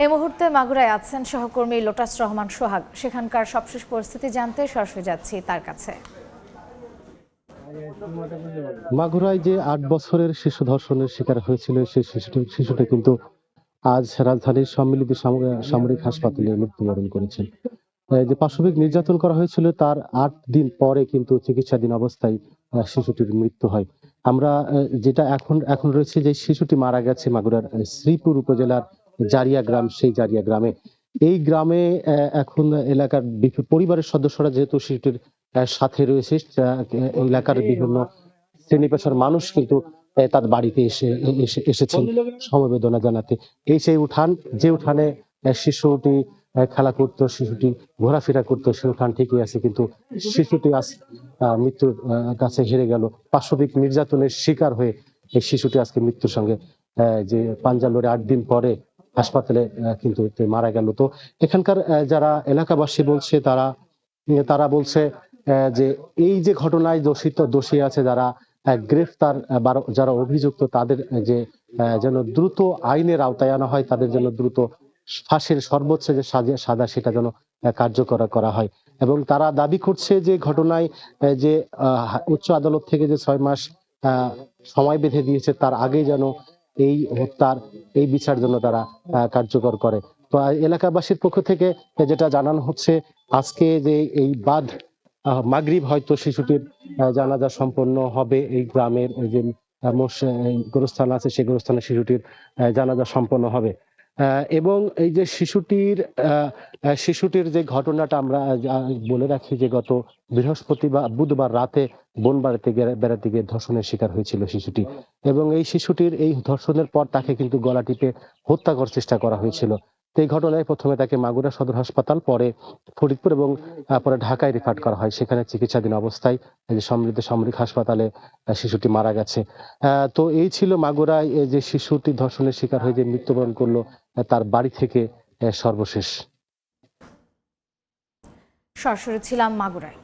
এই মুহূর্তে মাগুরায় আছেন সহকর্মী লোটাস রহমান সোহাগ। সেখানকার সবশেষ পরিস্থিতি জানতে সরাসরি যাচ্ছি তার কাছে। মাগুরায় যে ৮ বছরের শিশু ধর্ষণের শিকার হয়েছিল সেই শিশুটি কিন্তু আজ রাজধানীর সম্মিলিত সামরিক হাসপাতালে মৃত্যুবরণ করেছেন। যে পাশবিক নির্যাতন করা হয়েছিল তার ৮ দিন পরে কিন্তু চিকিৎসাধীন অবস্থায় শিশুটির মৃত্যু হয়। আমরা যেটা এখন রয়েছে যে শিশুটি মারা গেছে মাগুরার শ্রীপুর উপজেলার জারিয়া গ্রাম, সেই জারিয়া গ্রামে। এই গ্রামে এখন এলাকার পরিবারের সদস্যরা যেহেতু শিশুটির সাথে রয়েছে, এলাকার বিভিন্ন শ্রেণী পেশার মানুষ কিন্তু তার বাড়িতে এসেছেন সমবেদনা জানাতে। এই সেই উঠান, যে উঠানে শিশুটি খেলা করতো, শিশুটি ঘোরাফেরা করতো, সে উঠান ঠিকই আছে, কিন্তু শিশুটি আজ মৃত্যুর কাছে হেরে গেল। পাশবিক নির্যাতনের শিকার হয়ে এই শিশুটি আজকে মৃত্যুর সঙ্গে যে পাঞ্জা লড়ে ৮ দিন পরে হাসপাতালে কিন্তু মারা গেল। তো এখানকার যারা এলাকাবাসী বলছে, তারা বলছে যে এই যে ঘটনায় দোষী আছে যারা গ্রেফতার, যারা অভিযুক্ত, তাদের যে যেন দ্রুত আইনের আওতায় আনা হয়, তাদের জন্য দ্রুত ফাঁসির সর্বোচ্চ যে সাজা সেটা যেন কার্যকর করা হয়। এবং তারা দাবি করছে যে ঘটনায় যে উচ্চ আদালত থেকে যে ৬ মাস সময় বেঁধে দিয়েছে, তার আগে যেন এই হত্যার এই বিচার জন্য তারা কার্যকর করে। তো এলাকাবাসীর পক্ষ থেকে যেটা জানানো হচ্ছে, আজকে যে এই বাদ মাগরিব হয়তো শিশুটির জানাজা সম্পন্ন হবে। এই গ্রামের যে গোরস্থান আছে, সেই গোরস্থানে শিশুটির জানাজা সম্পন্ন হবে। এবং এই যে শিশুটির যে ঘটনাটা আমরা বলে রাখি যে গত বুধবার রাতে বোন বাড়িতে বেড়াতে গিয়ে ধর্ষণের শিকার হয়েছিল শিশুটি, এবং এই শিশুটির এই ধর্ষণের পর তাকে কিন্তু গলা টিপে হত্যা করার চেষ্টা করা হয়েছিল। তো এই ঘটনায় প্রথমে তাকে মাগুরা সদর হাসপাতাল, পরে ফরিদপুর এবং পরে ঢাকায় রেফার করা হয়। সেখানে চিকিৎসাধীন অবস্থায় সমৃদ্ধ সামরিক হাসপাতালে শিশুটি মারা গেছে। তো এই ছিল মাগুরায় যে শিশুটি ধর্ষণের শিকার হয়ে যে মৃত্যুবরণ করলো তার বাড়ি থেকে সর্বশেষ। সরাসরি ছিলাম মাগুরায়।